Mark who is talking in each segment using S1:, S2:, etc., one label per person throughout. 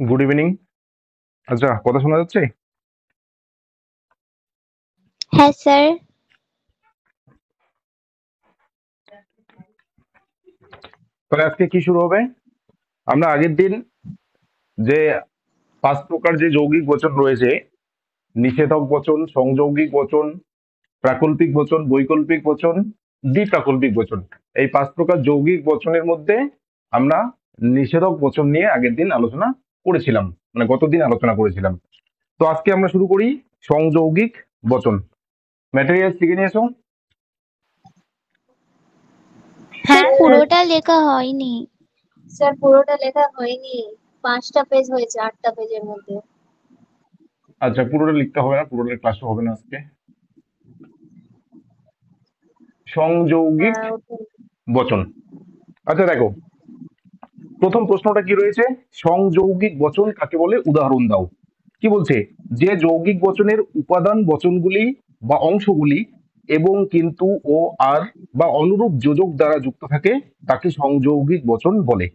S1: Good evening. আচ্ছা, কথা শোনা যাচ্ছে?
S2: হ্যাঁ স্যার।
S1: তাহলে আজকে কি শুরু হবে? আমরা আগের দিন যে 5 প্রকার যে যৌগিক বচন রয়েছে, নিষেধক বচন, সংযৌগিক বচন, প্রাকল্পিক বচন, বৈকল্পিক বচন, দ্বিপ্রাকল্পিক বচন, এই 5 প্রকার যৌগিক বচনের মধ্যে আমরা নিষেধক বচন নিয়ে আগের দিন আলোচনা করেছিলাম, মানে গতদিন আলোচনা করেছিলাম। তো আজকে আমরা শুরু করি সংযৌগিক বচন। ম্যাটেরিয়ালস লিখে নিয়ে এসো।
S2: স্যার
S3: হ্যাঁ
S2: পুরোটা লেখা হয়নি।
S3: স্যার পুরোটা লেখা হয়নি। 5টা পেজ হয়েছে 8টা পেজের মধ্যে।
S1: আচ্ছা, পুরোটা লিখতে হবে না, পুরোটা ক্লাসও হবে না আজকে। সংযৌগিক
S3: হ্যাঁ ওটা।
S1: বচন। আচ্ছা দেখো, প্রথম প্রশ্নটা কি রয়েছে? সংযৌগিক বচন কাকে বলে, উদাহরণ দাও। কি বলছে? যে যৌগিক বচনের উপাদান বচনগুলি বা অংশগুলি এবং কিন্তু ও আর বা অনুরূপ যোজক দ্বারা যুক্ত থাকে তাকে সংযৌগিক বচন বলে।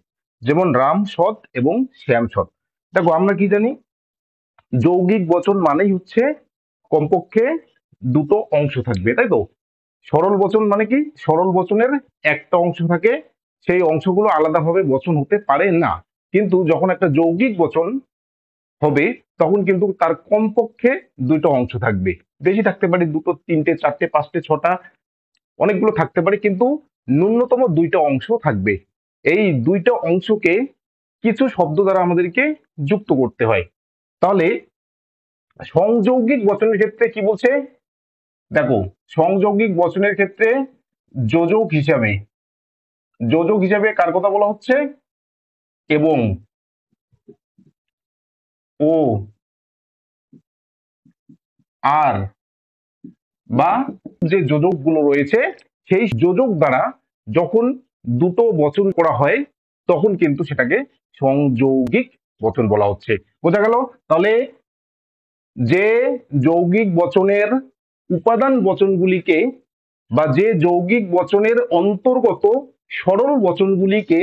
S1: যেমন রাম সৎ এবং শ্যাম সৎ। দেখো, আমরা কি জানি? যৌগিক বচন মানেই হচ্ছে কমপক্ষে দুটো অংশ থাকবে, তাই তো? সরল বচন মানে কি? সরল বচনের একটা অংশ থাকে, সেই অংশগুলো আলাদাভাবে বচন হতে পারে না। কিন্তু যখন একটা যৌগিক বচন হবে তখন কিন্তু তার কমপক্ষে দুটো অংশ থাকবে। বেশি থাকতে পারে দুটো, তিনটে, চারটে, পাঁচটে, ছটা, অনেকগুলো থাকতে পারে, কিন্তু ন্যূনতম দুইটা অংশ থাকবে। এই দুইটা অংশকে কিছু শব্দ দ্বারা আমাদেরকে যুক্ত করতে হয়। তাহলে সংযৌগিক বচনের ক্ষেত্রে কি বলছে? দেখো, সংযৌগিক বচনের ক্ষেত্রে যোজক হিসাবে, যোজক হিসাবে কার কথা বলা হচ্ছে? এবং, ও, আর বা যে যোজকগুলো রয়েছে সেই যোজক দ্বারা যখন দুটো বচন করা হয় তখন কিন্তু সেটাকে সংযৌগিক বচন বলা হচ্ছে। বোঝা গেল? তাহলে যে যৌগিক বচনের উপাদান বচনগুলিকে বা যে যৌগিক বচনের অন্তর্গত সরল বচনগুলিকে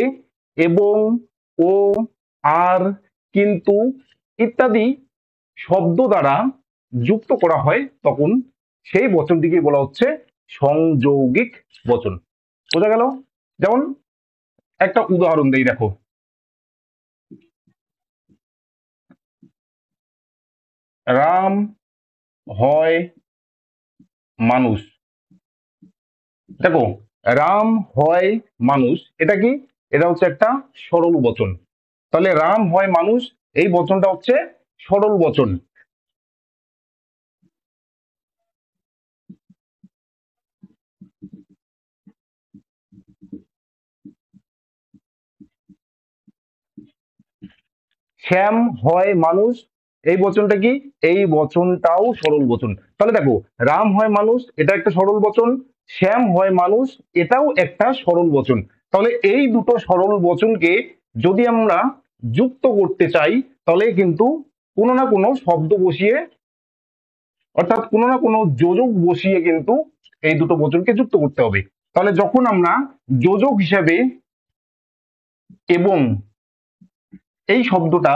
S1: এবং, ও, আর, কিন্তু ইত্যাদি শব্দ দ্বারা যুক্ত করা হয় তখন সেই বচনটিকে বলা হচ্ছে সংযৌগিক বচন। বোঝা গেল? যেমন একটা উদাহরণ দেই, দেখো। রাম হয় মানুষ। দেখো, রাম হয় মানুষ, এটা কি? এটা হচ্ছে একটা সরল বচন। তাহলে রাম হয় মানুষ, এই বচনটা হচ্ছে সরল বচন। শ্যাম হয় মানুষ, এই বচনটা কি? এই বচনটাও সরল বচন। তাহলে দেখো, রাম হয় মানুষ এটা একটা সরল বচন, শ্যাম হয় মানুষ এটাও একটা সরল বচন। তাহলে এই দুটো সরল বচনকে যদি আমরা যুক্ত করতে চাই তাহলে কিন্তু কোনো না কোনো শব্দ বসিয়ে, অর্থাৎ কোনো না কোনো যোজক বসিয়ে কিন্তু এই দুটো বচনকে যুক্ত করতে হবে। তাহলে যখন আমরা যোজক হিসাবে এবং এই শব্দটা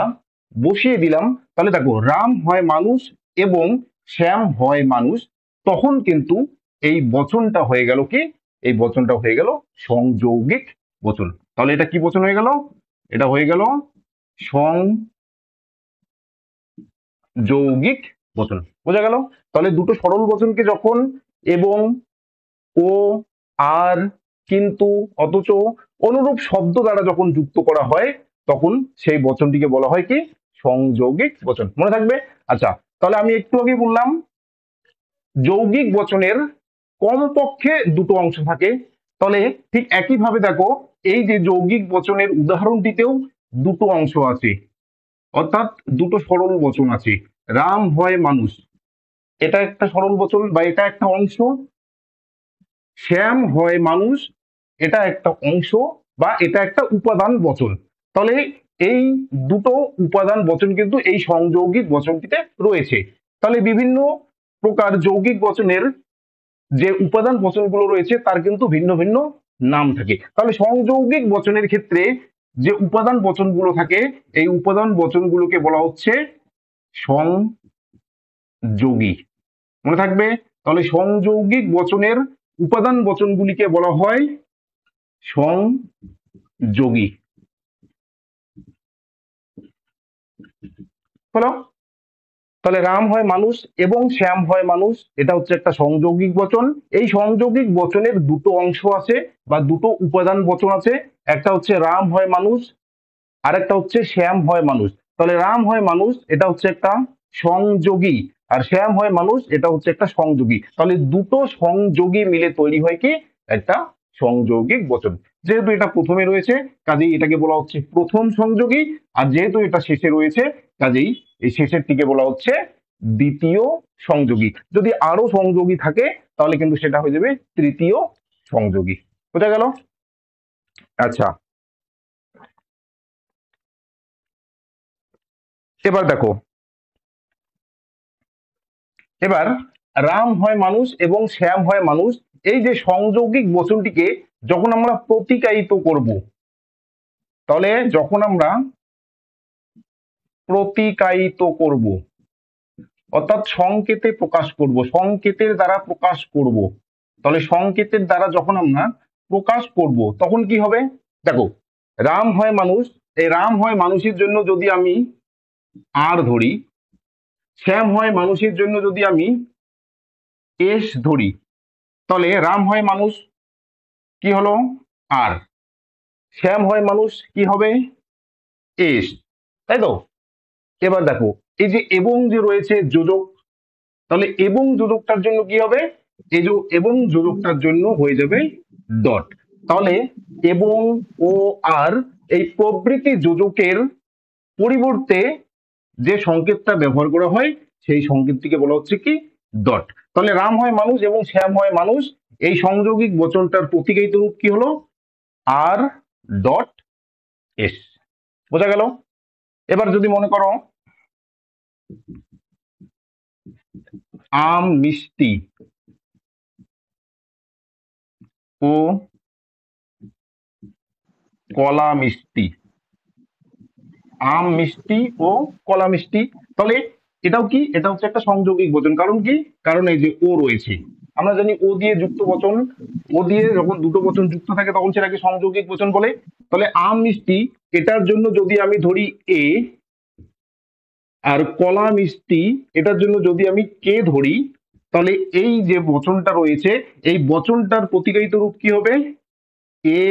S1: বসিয়ে দিলাম, তাহলে দেখো, রাম হয় মানুষ এবং শ্যাম হয় মানুষ, তখন কিন্তু এই বচনটা হয়ে গেল কি? এই বচনটা হয়ে গেল সংযৌগিক বচন। তাহলে এটা কি বচন হয়ে গেল? এটা হয়ে গেল সংযৌগিক বচন। বোঝা গেল? তাহলে দুটো সরল বচনকে যখন এবং, ও, আর, কিন্তু, অথচ, অনুরূপ শব্দ দ্বারা যখন যুক্ত করা হয় তখন সেই বচনটিকে বলা হয় কি? সংযৌগিক বচন। মনে থাকবে? আচ্ছা, তাহলে আমি একটু আগে বললাম যৌগিক বচনের কমপক্ষে দুটো অংশ থাকে। তাহলে ঠিক একইভাবে দেখো, এই যে যৌগিক বচনের উদাহরণটিতেও দুটো অংশ আছে, অর্থাৎ দুটো সরল বচন আছে। রাম হয় মানুষ, এটা একটা সরল বচন বা এটা একটা অংশ। শ্যাম হয় মানুষ, এটা একটা অংশ বা এটা একটা উপাদান বচন। তাহলে এই দুটো উপাদান বচন কিন্তু এই সংযৌগিক বচনটিতে রয়েছে। তাহলে বিভিন্ন প্রকার যৌগিক বচনের যে উপাদান বচনগুলো রয়েছে তার কিন্তু ভিন্ন ভিন্ন নাম থাকে। তাহলে সংযৌগিক বচনের ক্ষেত্রে যে উপাদান বচনগুলো থাকে এই উপাদান বচনগুলোকে বলা হচ্ছে সংযোগী। মনে থাকবে, তাহলে সংযৌগিক বচনের উপাদান বচনগুলিকে বলা হয় সংযোগী। হলো, তাহলে রাম হয় মানুষ এবং শ্যাম হয় মানুষ, এটা হচ্ছে একটা সংযৌগিক বচন। এই সংযৌগিক বচনের দুটো অংশ আছে বা দুটো উপাদান বচন আছে, একটা হচ্ছে রাম হয় মানুষ, আরেকটা হচ্ছে শ্যাম হয় মানুষ। তাহলে রাম হয় মানুষ এটা হচ্ছে একটা সংযোগী, আর শ্যাম হয় মানুষ এটা হচ্ছে একটা সংযোগী। তাহলে দুটো সংযোগী মিলে তৈরি হয় কি একটা সংযৌগিক বচন। যেহেতু এটা প্রথমে রয়েছে কাজেই এটাকে বলা হচ্ছে প্রথম সংযোগী, আর যেহেতু এটা শেষে রয়েছে কাজেই এই শেষেরটিকে বলা হচ্ছে দ্বিতীয় সংযোগী। যদি আরো সংযোগী থাকে তাহলে কিন্তু সেটা হয়ে যাবে তৃতীয় সংযোগী। বোঝা গেল? আচ্ছা, এবার দেখো, এবার রাম হয় মানুষ এবং শ্যাম হয় মানুষ, এই যে সংযৌগিক বচনটিকে যখন আমরা প্রতিকায়িত করব, তাহলে যখন আমরা প্রতিকায়িত করব অর্থাৎ সংকেতে প্রকাশ করব, সংকেতের দ্বারা প্রকাশ করব, তাহলে সংকেতের দ্বারা যখন আমরা প্রকাশ করব তখন কি হবে? দেখো, রাম হয় মানুষ, এই রাম হয় মানুষের জন্য যদি আমি আর ধরি, শ্যাম হয় মানুষের জন্য যদি আমি এস ধরি, তাহলে রাম হয় মানুষ কি হলো আর, শ্যাম হয় মানুষ কি হবে এস, তাই তো? এবার দেখো, এই যে এবং যে রয়েছে যোজক, তাহলে এবং যোজকটার জন্য কি হবে? এই যে এবং যোজকটার জন্য হয়ে যাবে ডট। তাহলে এবং ও আর এই প্রভৃতি যোজকের পরিবর্তে যে সংকেতটা ব্যবহার করা হয় সেই সংকেতটিকে বলা হচ্ছে কি ডট। তাহলে রাম হয় মানুষ এবং শ্যাম হয় মানুষ, এই সংযোগিক বচনটার প্রতিকায়িত রূপ কি হলো? R dot S. বোঝা গেল? এবার যদি মনে করো আম মিষ্টি ও কলা মিষ্টি, আম মিষ্টি ও কলা মিষ্টি, তাহলে এটাও কি? এটা হচ্ছে একটা সংযোগিক বচন। কারণ কি? কারণ এই যে ও রয়েছে, আমরা জানি ও দিয়ে যুক্ত বচন, ও দিয়ে যখন দুটো বচন যুক্ত থাকে তখন সেটাকে সংযোগিক বচন বলে। তাহলে আম মিষ্টি এটার জন্য যদি আমি ধরি এ, আর কলা মিষ্টি এটার জন্য যদি আমি কে ধরি, তাহলে এই যে বচনটা রয়েছে এই বচনটার প্রতিকায়িত রূপ কি হবে? এ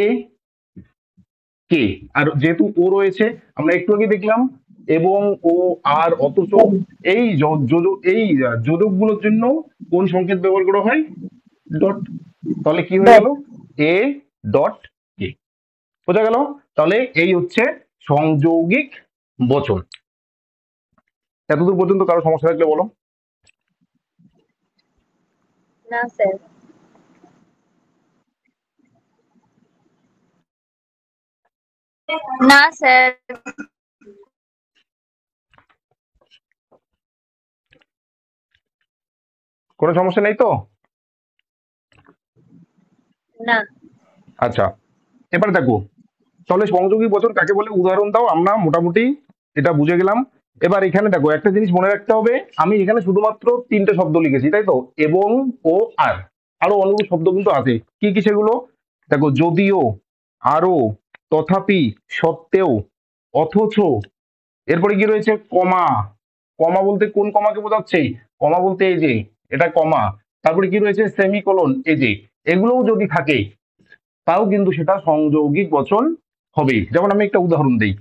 S1: কে। আর যেহেতু ও রয়েছে আমরা একটু আগে দেখলাম এবং ও আর, অথচ এই এই যোজকগুলোর জন্য কোন সংকেত ব্যবহার করা হয়? ডট। তাহলে কি হয়ে গেল? A dot K. বোঝা গেল? তাহলে এই হচ্ছে সংযৌগিক বচন। এতদূর পর্যন্ত কারো সমস্যা থাকলে বলো।
S3: না স্যার। না স্যার।
S1: কোনো সমস্যা নেই তো?
S3: না।
S1: আচ্ছা, এবার দেখো, তাহলে সংযোগী বচন কাকে বলে উদাহরণ দাও, আমরা মোটামুটি এটা বুঝে গেলাম। এবার এখানে দেখো একটা জিনিস মনে রাখতে হবে, আমি এখানে শুধুমাত্র তিনটে শব্দ লিখেছি তাই তো, এবং ও আর, আরো অনুরূপ শব্দ কিন্তু আছে। কি কি সেগুলো? দেখো, যদিও, আরো, তথাপি, সত্ত্বেও, অথচ, এরপরে কি রয়েছে? কমা। কমা বলতে কোন কমাকে বোঝাচ্ছে? কমা বলতে এই যে এটা কমা, তারপরে কি রয়েছে? সেমিকোলন, এই যে এগুলোও যদি থাকে তাও কিন্তু সেটা সংযৌগিক বচন হবে। যেমন আমি একটা উদাহরণ দিই,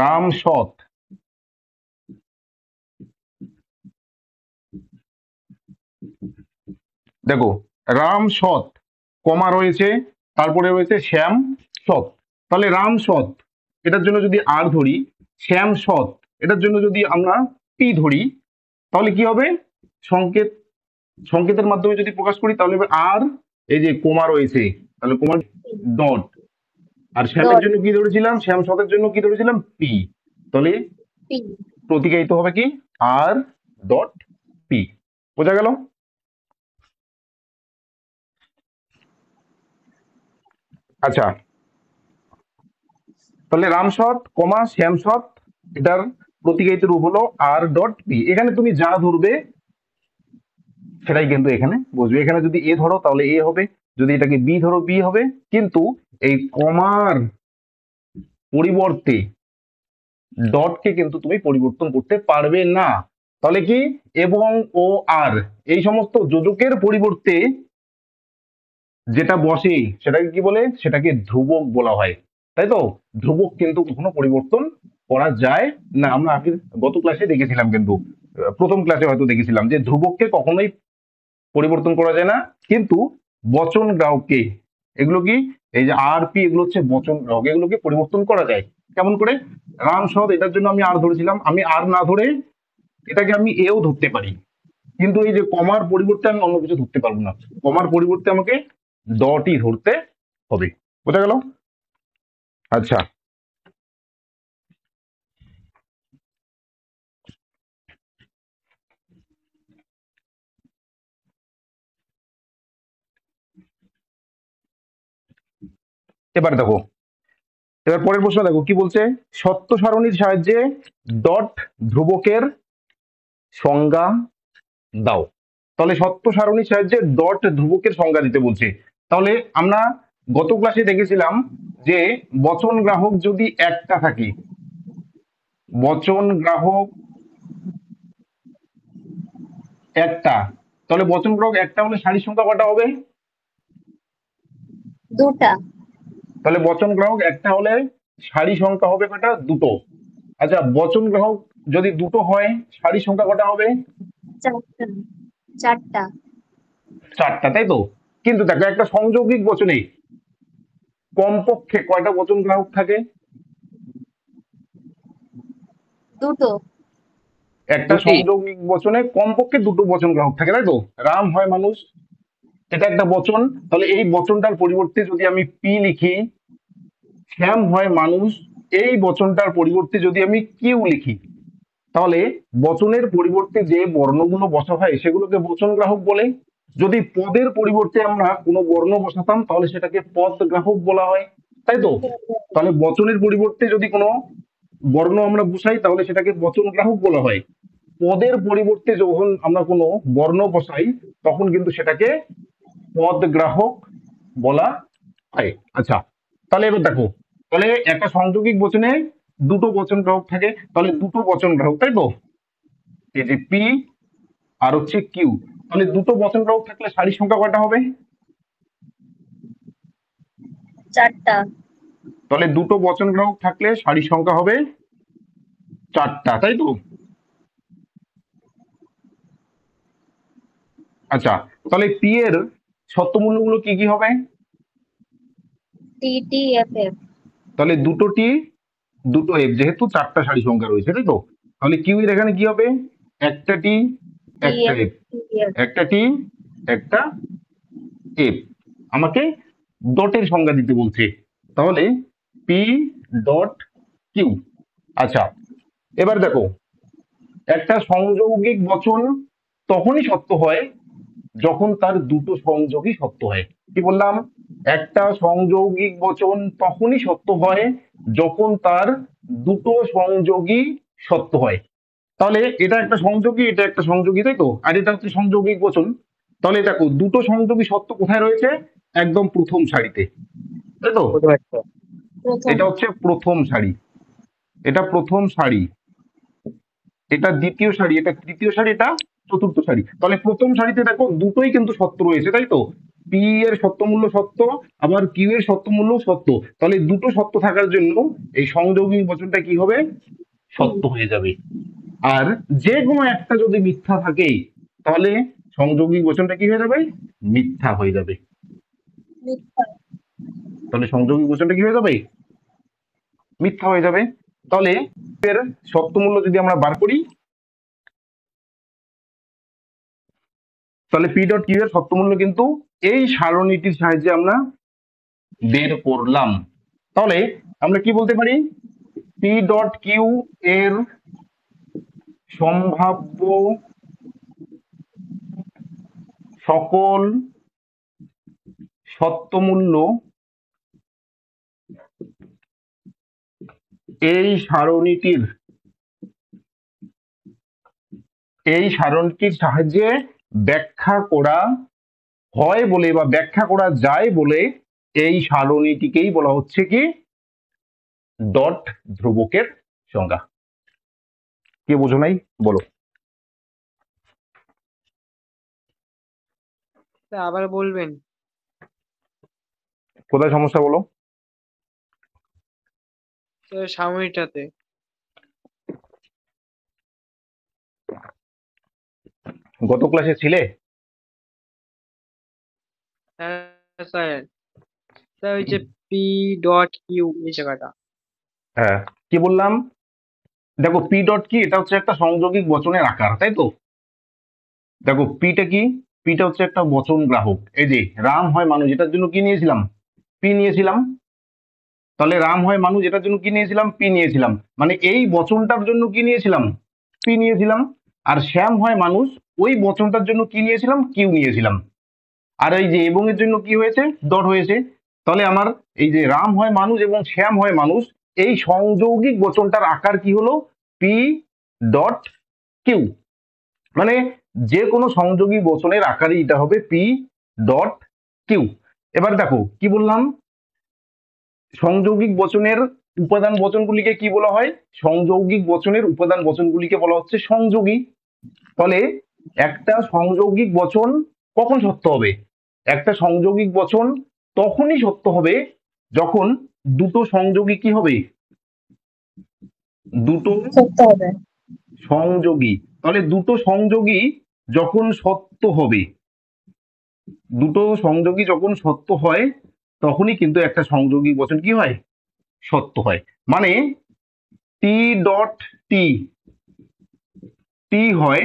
S1: রাম সৎ, দেখো রাম সৎ, কমা রয়েছে, তারপরে রয়েছে শ্যাম সৎ। তাহলে রাম সৎ এটার জন্য যদি আর ধরি, শ্যাম সৎ এটার জন্য যদি আমরা পি ধরি, তাহলে কি হবে? সংকেত, সংকেতের মাধ্যমে যদি প্রকাশ করি তাহলে হবে আর, এই যে কোমা রয়েছে তাহলে কোমা ডট, আর শ্যামের
S3: ডট
S1: জন্য কি ধরেছিলাম? শ্যাম সতের জন্য কি ধরেছিলাম? পি। তাহলে
S3: পি।
S1: প্রতিকায়িত হবে কি আর ডট পি। বোঝা গেল? আচ্ছা, তাহলে রামসৎ কমা শ্যামসৎ, এটার প্রতিগায়িত রূপ হলো আর ডট পি। এখানে তুমি যা ধরবে সেটাই কিন্তু এখানে বুঝবে। এখানে যদি এ ধরো তাহলে এ হবে, যদি এটাকে বি ধরো বি হবে। কিন্তু এই কমার পরিবর্তে ডটকে কিন্তু তুমি পরিবর্তন করতে পারবে না। তাহলে কি এবং ও আর এই সমস্ত যোজকের পরিবর্তে যেটা বসে সেটাকে কি বলে, সেটাকে ধ্রুবক বলা হয়, তাই তো। ধ্রুবক কিন্তু কখনো পরিবর্তন করা যায় না। আমরা আগের গত ক্লাসে দেখেছিলাম, কিন্তু প্রথম ক্লাসে হয়তো দেখেছিলাম যে ধ্রুবককে কখনোই পরিবর্তন করা যায় না, কিন্তু বচন গ্রাহককে, এগুলো কি, এই যে আর পি এগুলো হচ্ছে বচন গ্রাহক, এগুলোকে পরিবর্তন করা যায়। কেমন করে? রাম সদ, এটার জন্য আমি আর ধরেছিলাম, আমি আর না ধরে এটাকে আমি এও ধরতে পারি, কিন্তু এই যে কমার পরিবর্তে আমি অন্য কিছু ধরতে পারবো না। কমার পরিবর্তে আমাকে ডটই ধরতে হবে। বোঝা গেল? আচ্ছা, এবার দেখো, এবার পরের প্রশ্ন দেখো কি বলছে। সত্য সারণীর সাহায্যে ডট ধ্রুবকের সংজ্ঞা দাও। তাহলে সত্য সারণীর সাহায্যে ডট ধ্রুবকের সংজ্ঞা দিতে বলছে। তাহলে আমরা গত ক্লাসে দেখেছিলাম যে বচন গ্রাহক যদি একটা থাকে, বচন গ্রাহক একটা, তাহলে বচন গ্রাহক একটা হলে সারির সংখ্যা কটা হবে?
S3: দুটা।
S1: তাহলে বচন গ্রাহক একটা হলে সারি সংখ্যা হবে কটা? দুটো। আচ্ছা, বচন গ্রাহক যদি দুটো হয় সারি সংখ্যা কটা হবে?
S3: চারটা। চারটা।
S1: চারটা, তাই তো। কিন্তু দেখো একটা সংযৌগিক বচনে কমপক্ষে কয়টা বচন গ্রাহক থাকে?
S3: দুটো।
S1: একটা
S4: দুটি।
S1: সংযৌগিক বচনে কমপক্ষে দুটো বচন গ্রাহক থাকে, তাই তো। রাম হয় মানুষ, এটা একটা বচন, তাহলে এই বচনটার পরিবর্তে যদি আমি পি লিখি, শ্যাম হয় মানুষ, এই বচনটার পরিবর্তে যদি আমি কিউ লিখি, তাহলে বচনের পরিবর্তে যে বর্ণগুলো বসা হয় সেগুলোকে বচন গ্রাহক বলে। যদি পদের পরিবর্তে আমরা কোনো বর্ণ বসাতাম তাহলে সেটাকে পদ গ্রাহক বলা হয়, তাই তো। তাহলে বচনের পরিবর্তে যদি কোনো বর্ণ আমরা বসাই তাহলে সেটাকে বচন গ্রাহক বলা হয়। পদের পরিবর্তে যখন আমরা কোনো বর্ণ বসাই তখন কিন্তু সেটাকে পদ গ্রাহক বলা হয়। আচ্ছা, তাহলে এবার দেখো, তাহলে একটা সংযোগিক বচনে দুটো বচন গ্রাহক থাকে, তাহলে দুটো বচন গ্রাহক, তাই তো। এই যে পি আর হচ্ছে কিউ, তাহলে দুটো বচন গ্রাহক থাকলে সারির সংখ্যা কয়টা হবে?
S3: চারটা।
S1: তাহলে দুটো বচন গ্রাহক থাকলে সারির সংখ্যা হবে চারটা, তাই তো। আচ্ছা, তাহলে পি এর সত্যমূল্যগুলো কি কি হবে?
S3: টি টি এফ এফ।
S1: তাহলে দুটো টি দুটো এফ, যেহেতু চারটা সারি সংখ্যা রয়েছে, তাই তো। তাহলে কিউ এর এখানে কি হবে? একটা টি
S3: টি
S1: একটা
S3: এফ
S1: এফ,
S3: টি এফ।
S1: একটা টি একটা এফ। আমাকে ডটের সংজ্ঞা দিতে বলছে, তাহলে পি ডট কিউ। আচ্ছা, এবার দেখো, একটা সংযৌগিক বচন তখনই সত্য হয় যখন তার দুটো সংযোগী সত্য হয়। কি বললাম? একটা সংযৌগিক বচন তখনই সত্য হয় যখন তার দুটো সংযোগী সত্য হয়। তাহলে এটা একটা সংযোগী, এটা একটা সংযোগী, তাই তো, আর এটা হচ্ছে সংযৌগিক বচন। তাহলে দেখো দুটো সংযোগী সত্য কোথায় রয়েছে? একদম প্রথম সারিতে, তাই তো।
S4: প্রথম একটা।
S3: প্রথম।
S1: এটা হচ্ছে প্রথম সারি, এটা প্রথম সারি, এটা দ্বিতীয় সারি, এটা তৃতীয় সারি, এটা চতুর্থ সারি। তাহলে প্রথম সারিতে দেখো দুটোই কিন্তু সত্য রয়েছে, তাই তো। পি এর সত্যমূল্য সত্য, আবার কিউ এর সত্যমূল্য সত্য। তাহলে দুটো সত্য থাকার জন্য এই সংযোগী বচনটা কি হবে? সত্য হয়ে যাবে। আর যে কোনো একটা যদি মিথ্যা থাকে তাহলে সংযোগী বচনটা কি হয়ে যাবে? মিথ্যা হয়ে যাবে।
S3: মিথ্যা।
S1: তাহলে সংযোগী বচনটা কি হয়ে যাবে? মিথ্যা হয়ে যাবে। তাহলে এর সত্যমূল্য যদি আমরা বার করি, তাহলে পি ডট কিউ এর সত্যমূল্য কিন্তু এই সারণীটির সাহায্যে আমরা বের করলাম। তাহলে আমরা কি বলতে পারি? পি ডট কিউ এর সম্ভাব্য সকল সত্যমূল্য এই সারণীটির সাহায্যে ব্যাখ্যা করা হয় বলে বা ব্যাখ্যা করা যায় বলে এই সারণীটিকেই বলা হচ্ছে কি ডট ধ্রুবকের সংজ্ঞা। কে বোঝো নাই বলো।
S4: আবার বলবেন?
S1: কোথায় সমস্যা বলো।
S4: সাময়িকটাতে।
S1: গত ক্লাসে ছিলে?
S4: হ্যাঁ স্যার। স্যার ওই যে পি ডট কিউ এই জায়গাটা।
S1: হ্যাঁ, কি বললাম? দেখো পি ডট কি, এটা হচ্ছে একটা সংযোগিক বচনের আকার, তাই তো? দেখো পিটা কি, পিটা হচ্ছে একটা বচন গ্রাহক। এই যে রাম হয় মানুষ, এটার জন্য কি নিয়েছিলাম? পি নিয়েছিলাম। তাহলে রাম হয় মানুষ, এটার জন্য কি নিয়েছিলাম? পি নিয়েছিলাম। মানে এই বচনটার জন্য কি নিয়েছিলাম? পি নিয়েছিলাম। আর শ্যাম হয় মানুষ, ওই বচনটার জন্য কি নিয়েছিলাম? কিউ নিয়েছিলাম। আর এই যে এবং এর জন্য কি হয়েছে? ডট হয়েছে। তাহলে আমার এই যে রাম হয় মানুষ এবং শ্যাম হয় মানুষ, এই সংযৌগিক বচনটার আকার কি হলো? P dot Q. মানে যে কোনো সংযোগী বচনের আকারই এটা হবে পি ডট কিউ। এবার দেখো কি বললাম, সংযৌগিক বচনের উপাদান বচনগুলিকে কি বলা হয়? সংযৌগিক বচনের উপাদান বচনগুলিকে বলা হচ্ছে সংযোগী। ফলে একটা সংযৌগিক বচন কখন সত্য হবে? একটা সংযৌগিক বচন তখনই সত্য হবে যখন দুটো সংযোগী কি হবে? দুটো
S3: সত্য হবে।
S1: সংযোগী। তাহলে দুটো সংযোগী যখন সত্য হবে, দুটো সংযোগী যখন সত্য হয় তখনই কিন্তু একটা সংযোগী বচন কি হয়? সত্য হয়। মানে টি ডট টি, টি হয়,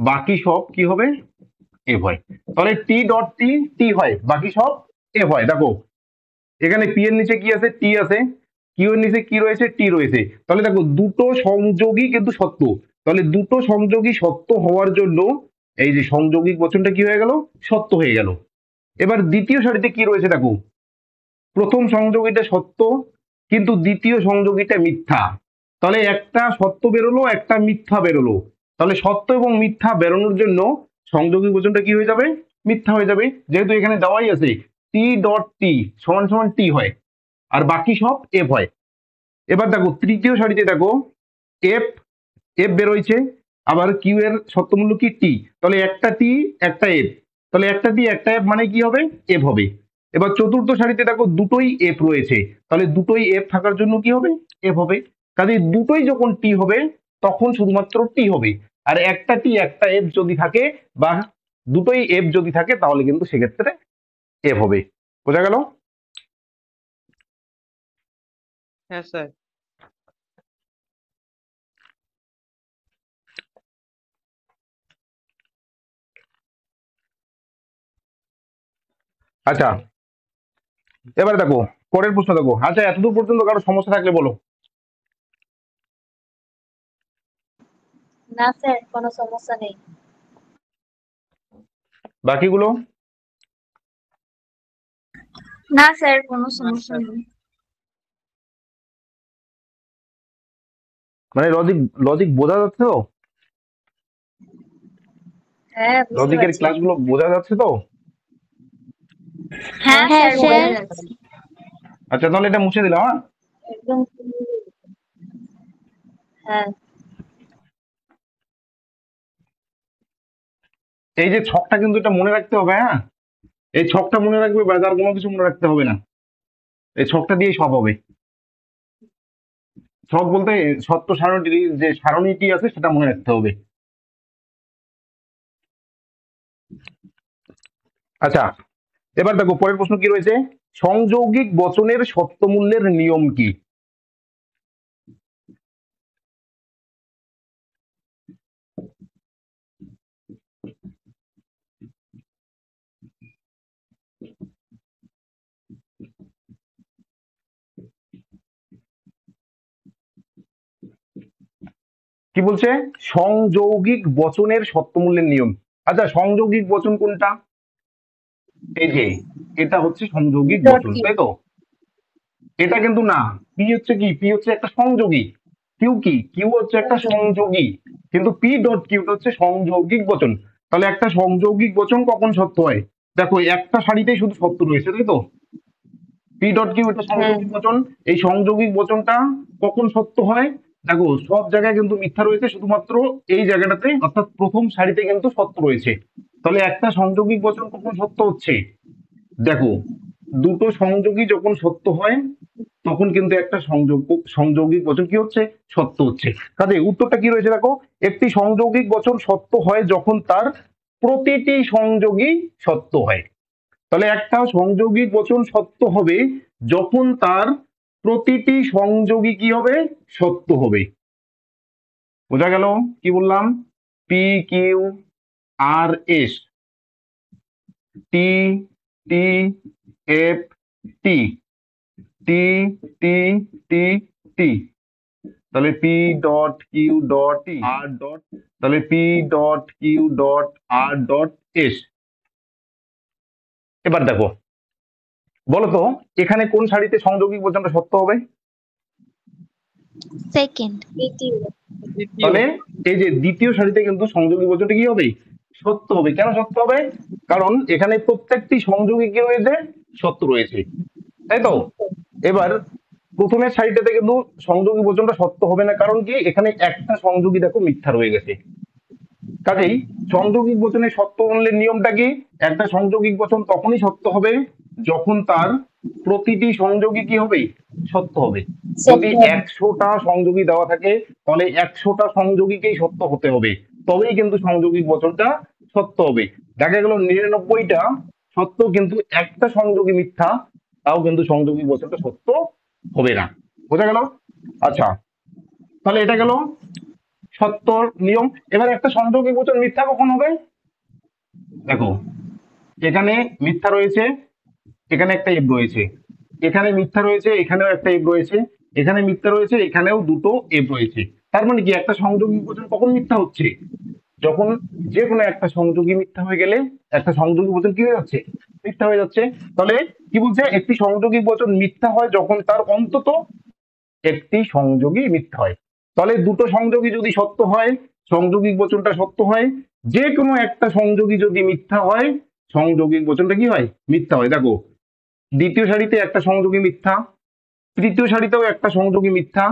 S1: বাকি সব কি হবে? এফ হয়। তাহলে টি ডট টি, টি হয়, বাকি সব এফ হয়। দেখো এখানে পি এর নিচে কি আছে? টি আছে। কিউ এর নিচে কি রয়েছে? টি রয়েছে। তাহলে দেখো দুটো সংযোগী কিন্তু সত্য। তাহলে দুটো সংযোগী সত্য হওয়ার জন্য এই যে সংযোগিক বচনটা কি হয়ে গেল? সত্য হয়ে গেল। এবার দ্বিতীয় সারিতে কি রয়েছে দেখো, প্রথম সংযোগীটা সত্য কিন্তু দ্বিতীয় সংযোগীটা মিথ্যা। তাহলে একটা সত্য বেরোলো, একটা মিথ্যা বেরোলো। তাহলে সত্য এবং মিথ্যা বেরোনোর জন্য সংযোগী বচনটা কি হয়ে যাবে? মিথ্যা হয়ে যাবে। যেহেতু এখানে দেওয়াই আছে টি ডট টি সমান সমান টি হয়, আর বাকি সব এফ হয়। এবার দেখো তৃতীয় সারিতে দেখো এফ, এফ বেরোইছে, আবার কিউ এর সত্যমূল্য কি? টি। তাহলে একটা টি একটা এফ, তাহলে একটা টি একটা এফ মানে কি হবে? এফ হবে। এবার চতুর্থ সারিতে দেখো দুটোই এফ রয়েছে, তাহলে দুটোই এফ থাকার জন্য কি হবে? এফ হবে। কাজে দুটোই যখন টি হবে তখন শুধুমাত্র টি হবে। আর একটা টি একটা এফ যদি থাকে বা দুটোই এফ যদি থাকে তাহলে কিন্তু সেক্ষেত্রে এফ হবে। বোঝা গেল?
S4: হ্যাঁ স্যার।
S1: আচ্ছা এবার দেখো পরের প্রশ্ন দেখো। আচ্ছা এতদূর পর্যন্ত কারো সমস্যা থাকলে বলো।
S3: না স্যার, কোনো সমস্যা নেই।
S1: বাকিগুলো
S2: না স্যার, কোনো
S4: না
S2: সমস্যা
S4: স্যার।
S2: নেই।
S1: মানে লজিক, লজিক বোঝা যাচ্ছে তো?
S3: হ্যাঁ, বুঝতে
S1: লজিকের
S3: পারছি।
S1: ক্লাসগুলো বোঝা যাচ্ছে তো?
S2: হ্যাঁ
S3: হ্যাঁ,
S2: স্যার,
S3: বোঝা
S2: বোঝা
S3: যাচ্ছে।
S2: যাচ্ছে।
S1: আচ্ছা তাহলে এটা মুছে দিলাম। হ্যাঁ,
S3: একদম। হ্যাঁ।
S1: এই যে ছকটা কিন্তু এটা মনে রাখতে হবে। হ্যাঁ, এই ছকটা মনে রাখবে, ব্যাস আর কোনো কিছু মনে রাখতে হবে না। এই ছকটা দিয়েই সব হবে। ছক বলতে সত্য সারণী, যে সারণীটি আছে সেটা মনে রাখতে হবে। আচ্ছা এবার দেখো পরের প্রশ্ন কি রয়েছে, সংযৌগিক বচনের সত্যমূল্যের নিয়ম কি? কি বলছে? সংযৌগিক বচনের সত্যমূল্যের নিয়ম। আচ্ছা সংযৌগিক বচন কোনটা? এই যে এটা হচ্ছে সংযৌগিক
S3: ডট
S1: বচন,
S3: কিউ।
S1: তাই তো? এটা কিন্তু না। পি হচ্ছে কি, পি হচ্ছে একটা সংযোগী। কিউ কি, কিউ হচ্ছে একটা সংযোগী। কিন্তু পি ডট কিউ হচ্ছে সংযৌগিক বচন। তাহলে একটা সংযৌগিক বচন কখন সত্য হয়? দেখো একটা সারিতেই শুধু সত্য রয়েছে, তাই তো। পি ডট কিউ এটা
S3: হ্যাঁ
S1: সংযোগিক বচন। এই সংযোগিক বচনটা কখন সত্য হয়? দেখো সব জায়গায় কিন্তু মিথ্যা রয়েছে, শুধুমাত্র এই জায়গাটাতে অর্থাৎ প্রথম সারিতে কিন্তু সত্য রয়েছে। তাহলে একটা সংযোগিক বচন কখন সত্য হচ্ছে? দেখো দুটো সংযোগী যখন সত্য হয় তখন কিন্তু একটা সংযৌগিক বচন কি হচ্ছে? সত্য হচ্ছে। কাজে উত্তরটা কি রয়েছে দেখো, একটি সংযৌগিক বচন সত্য হয় যখন তার প্রতিটি সংযোগী সত্য হয়। তাহলে একটা সংযৌগিক বচন সত্য হবে যখন তার প্রতিটি সংযোগী কি হবে? সত্য হবে। বোঝা গেল কি বললাম? P Q R S, T T F T, T T T T, তাহলে P dot Q dot T R dot, তাহলে P dot Q dot R dot S. এবার দেখো, বলতো এখানে কোন সারিতে সংযোগিক বচনটা সত্য হবে?
S2: সেকেন্ড।
S3: দ্বিতীয়।
S4: দ্বিতীয়।
S1: তাহলে এই যে দ্বিতীয় সারিতে কিন্তু সংযোগী বচনটা কি হবে? সত্য হবে। কেন সত্য হবে? কারণ এখানে প্রত্যেকটি সংযোগী কি রয়েছে? সত্য রয়েছে, তাই তো। এবার প্রথমের সারিটাতে কিন্তু সংযোগী বচনটা সত্য হবে না, কারণ কি এখানে একটা সংযোগী দেখো মিথ্যা রয়ে গেছে। কাজেই সংযোগিক বচনের সত্য মূল্যের নিয়মটা কি? একটা সংযোগিক বচন তখনই সত্য হবে যখন তার প্রতিটি সংযোগী কি হবে? সত্য হবে। যদি 100টা সংযোগী দেওয়া থাকে তাহলে 100টা সংযোগীকেই সত্য হতে হবে, তবেই কিন্তু সংযোগিক বচনটা সত্য হবে। দেখা গেল 99টা সত্য কিন্তু একটা সংযোগী মিথ্যা, তাও কিন্তু সংযোগিক বচনটা সত্য হবে না। বোঝা গেল? আচ্ছা, তাহলে এটা গেল সত্যর নিয়ম। এবার একটা সংযোগী বচন মিথ্যা কখন হবে? দেখো এখানে মিথ্যা রয়েছে, এখানে একটা এফ রয়েছে, এখানে মিথ্যা রয়েছে, এখানেও একটা এফ রয়েছে, এখানে মিথ্যা রয়েছে, এখানেও দুটো এফ রয়েছে। তার মানে কি একটা সংযোগী বচন কখন মিথ্যা হচ্ছে? যখন যে কোনো একটা সংযোগী মিথ্যা হয়ে গেলে একটা সংযোগী বচন কি হয়ে যাচ্ছে? মিথ্যা হয়ে যাচ্ছে। তাহলে কি বলছে? একটি সংযোগী বচন মিথ্যা হয় যখন তার অন্তত একটি সংযোগী মিথ্যা হয়। তাহলে দুটো সংযোগী যদি সত্য হয়, সংযোগিক বচনটা সত্য হয়। যে কোনো একটা সংযোগী যদি মিথ্যা হয়, সংযোগিক বচনটা কি হয়? মিথ্যা হয়। দেখো দ্বিতীয় সারিতে একটা সংযোগী মিথ্যা, তৃতীয় সারিতেও একটা সংযোগী মিথ্যা,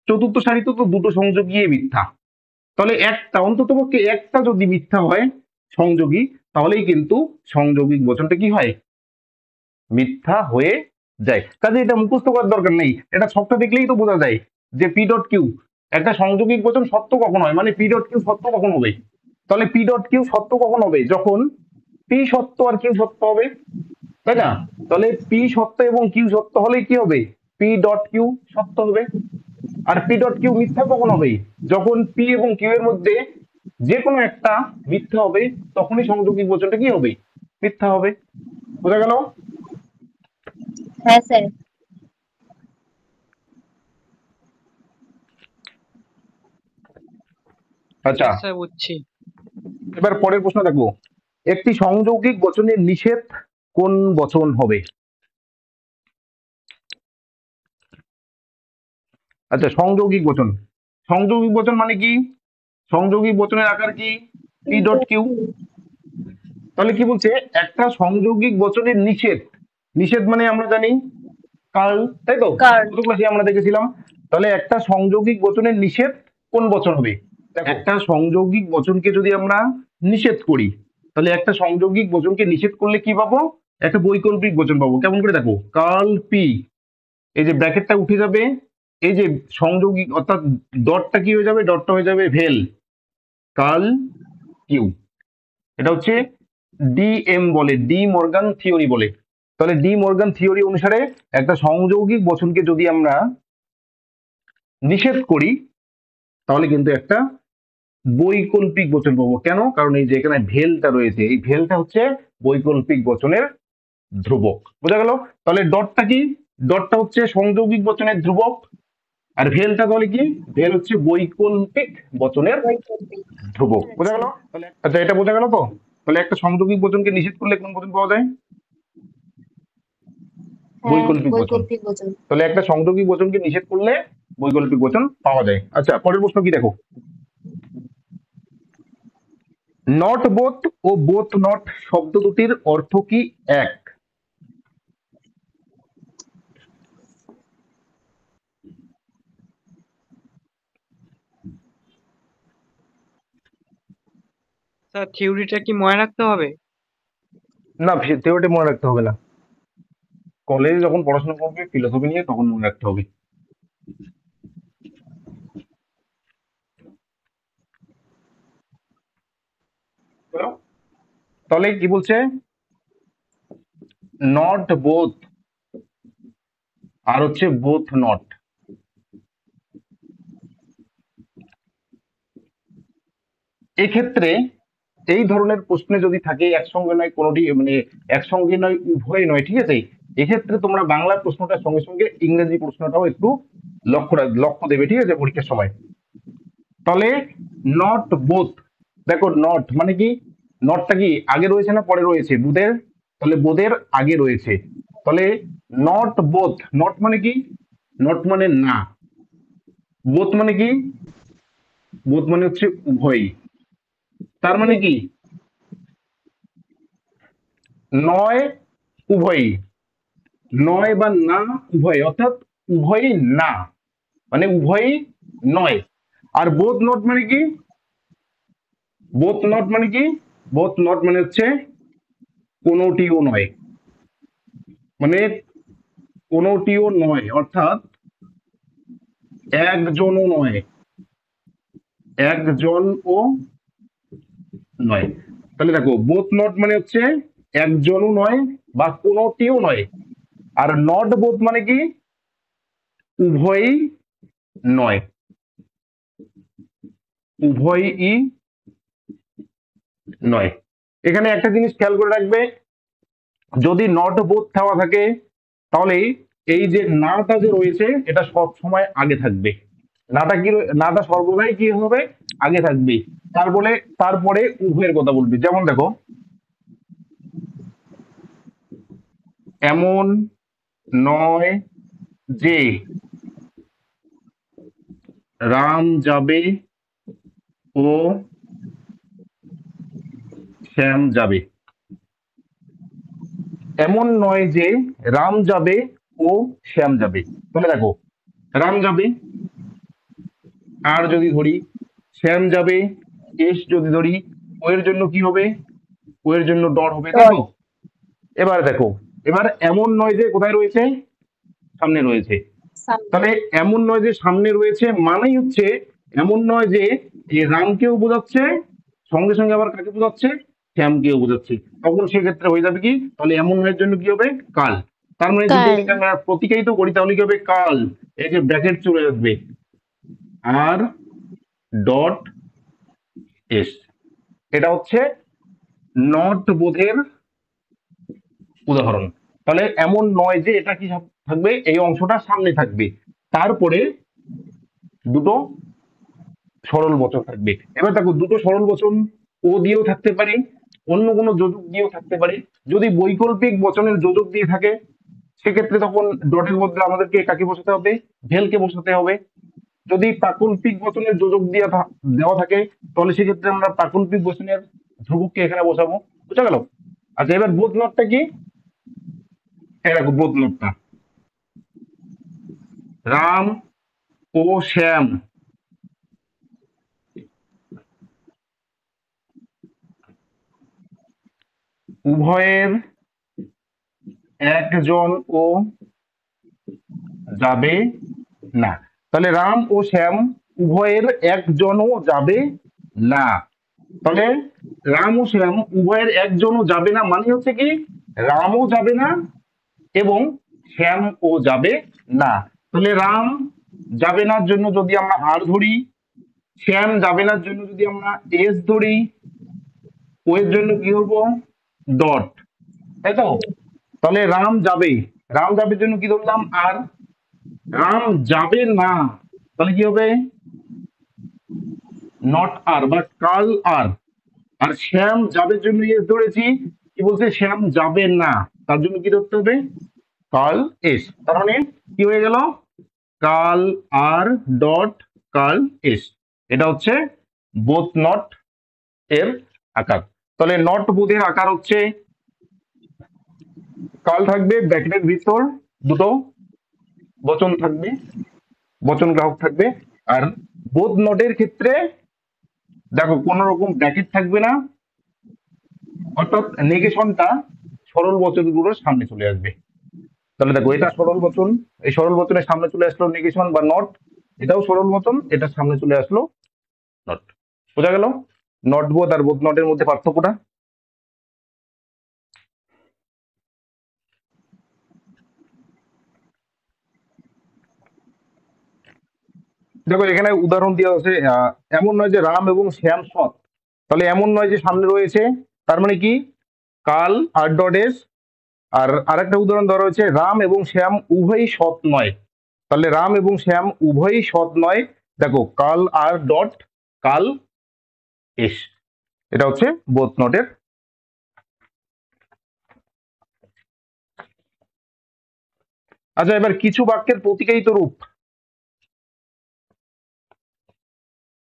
S1: চতুর্থ সারিতেও তো দুটো সংযোগী মিথ্যা। তাহলে একটা অন্তত পক্ষে একটা যদি মিথ্যা হয় সংযোগী, তাহলেই কিন্তু সংযোগিক বচনটা কি হয়? মিথ্যা হয়ে যায়। কাজে এটা মুখস্থ করার দরকার নেই, এটা ছকটা দেখলেই তো বোঝা যায় যে পি ডট কিউ একটা সংযোগিক বচন সত্য কখন হয়, মানে পি ডট কিউ সত্য কখন হবে। তাহলে পি ডট কিউ সত্য কখন হবে? যখন পি সত্য আর কিউ সত্য হবে, তাই না? তাহলে পি সত্য এবং কিউ সত্য হলে কি হবে? পি ডট কিউ সত্য হবে। আর পি ডট কিউ মিথ্যা কখন হবে? যখন পি এবং কিউ এর মধ্যে যে কোনো একটা মিথ্যা হবে, তখনই সংযোগিক বচনটা কি হবে? মিথ্যা হবে। বোঝা গেল?
S3: হ্যাঁ স্যার।
S1: আচ্ছা,
S4: স্যার বুঝছি।
S1: এবার পরের প্রশ্ন দেখবো, একটি সংযৌগিক বচনের নিষেধ কোন বচন হবে? আচ্ছা, সংযৌগিক বচন, সংযৌগিক বচন মানে কি? সংযৌগিক বচনের আকার কি? P dot Q. তাহলে কি বলছে? একটা সংযৌগিক বচনের নিষেধ, নিষেধ মানে আমরা জানি কার্ল, তাই তো।
S3: কার্ল।
S1: গত ক্লাসে আমরা দেখেছিলাম। তাহলে একটা সংযৌগিক বচনের নিষেধ কোন বচন হবে? একটা সংযৌগিক বচনকে যদি আমরা নিষেধ করি, তাহলে একটা সংযৌগিক বচনকে নিষেধ করলে কি পাবো? একটা বৈকল্পিক বচন পাবো। কেমন করে? দেখো কার্ল পি, এই যে ব্র্যাকেটটা উঠে যাবে, এই যে সংযৌগিক অর্থাৎ ডটটা কি হয়ে যাবে? ডটটা হয়ে যাবে ভেল, কার্ল কিউ। এটা হচ্ছে ডিএম বলে, ডি মর্গান থিওরি বলে। তাহলে ডি মর্গান থিওরি অনুসারে একটা সংযৌগিক বচনকে যদি আমরা নিষেধ করি তাহলে কিন্তু একটা বৈকল্পিক বচন পাবো। কেন? কারণ এই যে এখানে ভেলটা রয়েছে, এই ভেলটা হচ্ছে বৈকল্পিক বচনের ধ্রুবক। বোঝা গেল? তাহলে ডটটা কি? ডটটা হচ্ছে সংযৌগিক বচনের ধ্রুবক, আর ভেলটা তাহলে কি? ভেল হচ্ছে বৈকল্পিক বচনের ধ্রুবক। বোঝা গেল? তাহলে আচ্ছা, এটা বোঝা গেল তো। তাহলে একটা সংযৌগিক বচনকে নিষেধ করলে কোন বচন পাওয়া যায়?
S3: হ্যাঁ,
S1: বৈকল্পিক বচন।
S3: বৈকল্পিক বচন।
S1: তাহলে একটা সংযোগী বচনকে নিষেধ করলে বৈকল্পিক বচন পাওয়া যায়। আচ্ছা, পরের প্রশ্ন কি দেখো, নট বোথ ও বোথ নট শব্দ দুটির অর্থ কি এক?
S4: স্যার থিওরিটা কি মনে রাখতে হবে?
S1: না, থিওরিটি মনে রাখতে হবে না, কলেজে যখন পড়াশোনা করবে ফিলোসফি নিয়ে তখন মনে রাখতে হবে। বুঝলো? তাহলে কি বলছে, নট বোথ আর হচ্ছে বোথ নট। এক্ষেত্রে এই ধরনের প্রশ্নে যদি থাকে একসঙ্গে নয় কোনোটি, মানে একসঙ্গে নয় উভয় নয়, ঠিক আছে, এক্ষেত্রে তোমরা বাংলা প্রশ্নটার সঙ্গে সঙ্গে ইংরেজি প্রশ্নটাও একটু লক্ষ্য দেবে, ঠিক আছে, পরীক্ষার সময়। তাহলে নট বোথ, দেখো নট মানে কি, নটটা কি আগে রয়েছে না পরে রয়েছে? বোধের, তাহলে বোধের আগে রয়েছে। তাহলে নট বোথ, নট মানে কি, নট মানে না, বোথ মানে কি, বোথ মানে হচ্ছে উভয়ই। তার মানে কি, নয় উভয়ই, নয় বা না উভয়, অর্থাৎ উভয়ই না মানে উভয়ই নয়। আর বোথ নট মানে কি, বোথ নট মানে কি, বোথ নট মানে হচ্ছে কোনোটিও নয়, মানে কোনোটিও নয়, অর্থাৎ একজনও নয়, একজনও নয়। তাহলে দেখো, বোথ নট মানে হচ্ছে একজনও নয় বা কোনোটিও নয়, আর নট বোথ মানে কি উভয়ই নয়, উভয়ই নয়। এখানে একটা জিনিস খেয়াল করে রাখবে, যদি নট বোথ দেওয়া থাকে তাহলে এই যে নাটা যে রয়েছে এটা সব সময় আগে থাকবে, নাটা কি নাটা সর্বদাই কি হবে, আগে থাকবে। তারপরে তারপরে উভয়ের কথা বলবে। যেমন দেখো, এমন নয় যে রাম যাবে ও শ্যাম যাবে, এমন নয় যে রাম যাবে ও শ্যাম যাবে। তাহলে দেখো, রাম যাবে আর যদি ধরি, শ্যাম যাবে এস যদি ধরি, ও এর জন্য কি হবে, ও এর জন্য ডট হবে, তাই তো? এবার দেখো, এবার এমন নয় যে কোথায় রয়েছে, সামনে রয়েছে।
S3: সামনে।
S1: তাহলে এমন নয় যে সামনে রয়েছে মানেই হচ্ছে এমন নয় যে এই রামকেও বোঝাচ্ছে, সঙ্গে সঙ্গে আবার কাকে বোঝাচ্ছে, শ্যামকেও বোঝাচ্ছে। তখন সেক্ষেত্রে হয়ে যাবে কি, তাহলে এমন নয়ের জন্য কি হবে, কাল। তার মানে যদি
S3: কাল।
S1: এটাকে আমরা প্রতিকায়িত করি তাহলে কি হবে, কাল, এই যে ব্র্যাকেট চলে আসবে আর ডট এস, এটা হচ্ছে নট বোধের উদাহরণ। তাহলে এমন নয় যে এটা কি থাকবে, এই অংশটা সামনে থাকবে, তারপরে দুটো সরল বচন থাকবে। এবার দেখো, দুটো সরল বচন ও দিয়েও থাকতে পারে, অন্য কোনো যোজক দিয়েও থাকতে পারে। যদি বৈকল্পিক বচনের যোজক দিয়ে থাকে সেক্ষেত্রে তখন ডটের মধ্যে আমাদেরকে কাকে বসাতে হবে, ভেলকে বসাতে হবে। যদি প্রাকল্পিক বচনের যোজক দেওয়া থাকে তাহলে সেক্ষেত্রে আমরা প্রাকল্পিক বচনের ধ্রুবককে এখানে বসাবো। বুঝা গেল? আচ্ছা, এবার বোধ নটটা কি, এই দেখো বোধ নটটা, রাম ও শ্যাম উভয়ের একজনও যাবে না। তাহলে রাম ও শ্যাম উভয়ের একজনও যাবে না। তাহলে রাম ও শ্যাম উভয়ের একজনও যাবে না মানে হচ্ছে কি, রামও যাবে না এবং শ্যাম ও যাবে না। তাহলে রাম যাবে নার জন্য যদি আমরা আর ধরি, শ্যাম যাবে নার জন্য যদি আমরা এস ধরি, ও এর জন্য কি হবো, ডট, তাই তো? তাহলে রাম যাবে, রাম যাবে জন্য কি ধরলাম, আর রাম যাবে না তাহলে কি হবে, নট আর বা কাল আর। আর শ্যাম যাবে জন্য এস ধরেছি, কি বলছে, শ্যাম যাবে না তার জন্য কি ধরতে হবে, কার্ল এস। তার মানে কি হয়ে গেল, curl R dot curl S. এটা হচ্ছে বোথ নট এর আকার। তাহলে নট বোধের আকার হচ্ছে কার্ল থাকবে ব্র্যাকেটের ভিতর, দুটো বচন থাকবে, বচন গ্রাহক থাকবে। আর বোধ নটের ক্ষেত্রে দেখো কোন রকম ব্র্যাকেট থাকবে না, অর্থাৎ নেগেশনটা সরল বচনগুলোর সামনে চলে আসবে। তাহলে দেখো এটা সরল বচন, এই সরল বচনের সামনে চলে আসলো নেগেশন বা নট, এটাও সরল বচন, এটার সামনে চলে আসলো নট। বোঝা গেল নট বোধ আর বোধ নটের মধ্যে পার্থক্যটা? দেখো এখানে উদাহরণ দেওয়া আছে, এমন নয় যে রাম এবং শ্যাম সৎ, তাহলে এমন নয় যে সামনে রয়েছে, তার মানে কি কাল আর ডট এস। আর আরেকটা উদাহরণ দেওয়া রয়েছে রাম এবং শ্যাম উভয়ই সৎ নয়, তাহলে রাম এবং শ্যাম উভয়ই সৎ নয়, দেখো কাল আর ডট কাল এস। এটা হচ্ছে বোথ নটের। আচ্ছা, এবার কিছু বাক্যের প্রতিকায়িত রূপ,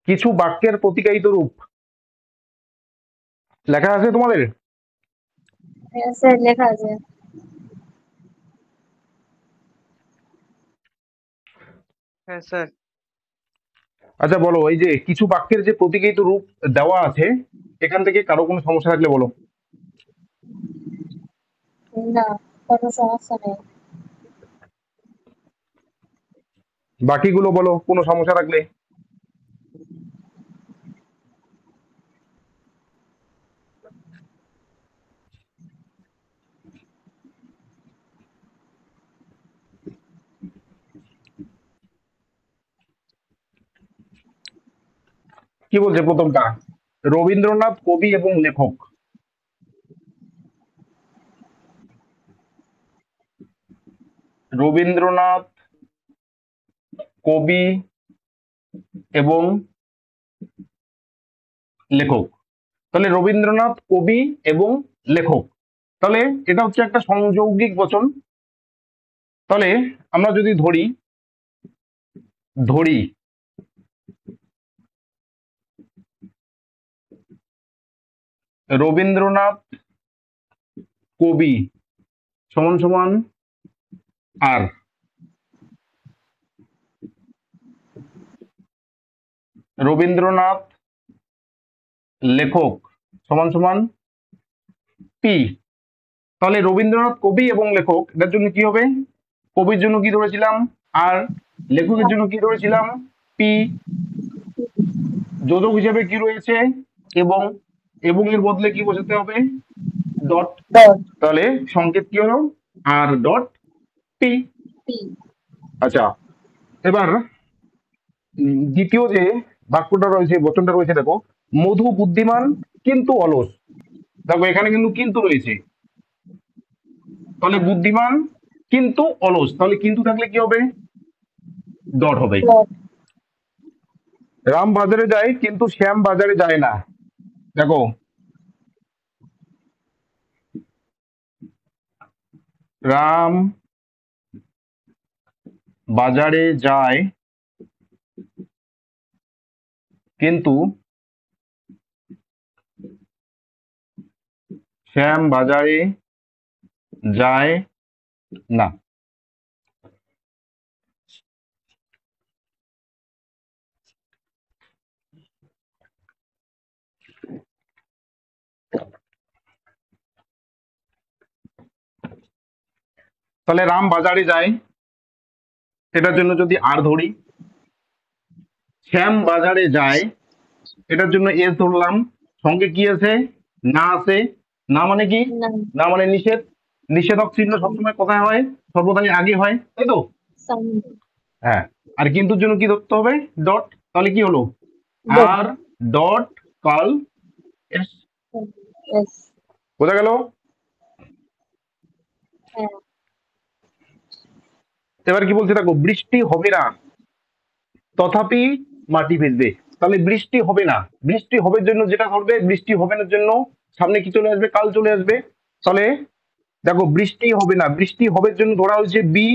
S1: কিছু বাক্যের প্রতিকায়িত রূপ লেখা আছে তোমাদের?
S3: হ্যাঁ স্যার, লেখা আছে।
S4: হ্যাঁ স্যার।
S1: আচ্ছা বলো, এই যে কিছু বাক্যের যে প্রতিকায়িত রূপ দেওয়া আছে, এখান থেকে কারো কোনো সমস্যা থাকলে বলো।
S3: না, কোনো সমস্যা নেই।
S1: বাকিগুলো বলো কোনো সমস্যা থাকলে। কি বলছে প্রথমটা, রবীন্দ্রনাথ কবি এবং লেখক। রবীন্দ্রনাথ কবি এবং লেখক, তাহলে রবীন্দ্রনাথ কবি এবং লেখক, তাহলে এটা হচ্ছে একটা সংযৌগিক বচন। তাহলে আমরা যদি ধরি ধরি রবীন্দ্রনাথ কবি সমান সমান আর রবীন্দ্রনাথ লেখক সমান সমান পি, তাহলে রবীন্দ্রনাথ কবি এবং লেখক, এটার জন্য কি হবে, কবির জন্য কি ধরেছিলাম আর, লেখকের জন্য কি ধরেছিলাম পি, যোজক হিসেবে কি রয়েছে এবং, এবং এর বদলে কি বোঝাতে হবে ডট,
S3: ডট
S1: তাহলে সংকেত কি হলো আর ডট পি।
S3: পি।
S1: আচ্ছা, এবার দ্বিতীয় যে বাক্যটা রয়েছে, বচনটা রয়েছে, দেখো মধু বুদ্ধিমান কিন্তু অলস। দেখো এখানে কিন্তু কিন্তু রয়েছে, তাহলে বুদ্ধিমান কিন্তু অলস, তাহলে কিন্তু থাকলে কি হবে ডট হবে।
S3: ডট
S1: রাম বাজারে যায় কিন্তু শ্যাম বাজারে যায় না। দেখো রাম বাজারে যায় কিন্তু শ্যাম বাজারে যায় না। তাহলে রাম বাজারে যায়, এটার জন্য যদি আর ধরি, শ্যাম বাজারে যায়, এটার জন্য এস ধরলাম, সঙ্গে কি আছে না আছে, না মানে কি,
S3: না,
S1: না মানে নিষেধ, নিষেধক চিহ্ন সবসময় কোথায় হয়, সর্বদাই আগে হয়, তাই তো?
S3: সামনে।
S1: হ্যাঁ, আর কিন্তুর জন্য কি ধরতে হবে ডট, তাহলে কি হলো
S3: dot
S1: R dot curl S.
S3: S.
S1: বোঝা গেল?
S3: হ্যাঁ
S1: এবার কি বলছে দেখো, বৃষ্টি হবে না তথাপি মাটি ভিজবে, তাহলে বৃষ্টি হবে না, বৃষ্টি হবে জন্য যেটা ধরবে, বৃষ্টি হবে না জন্য সামনে কি চলে আসবে, কাল চলে আসবে, তাহলে দেখো বৃষ্টি হবে না, বৃষ্টি হবে জন্য ধরা হয়েছে বি,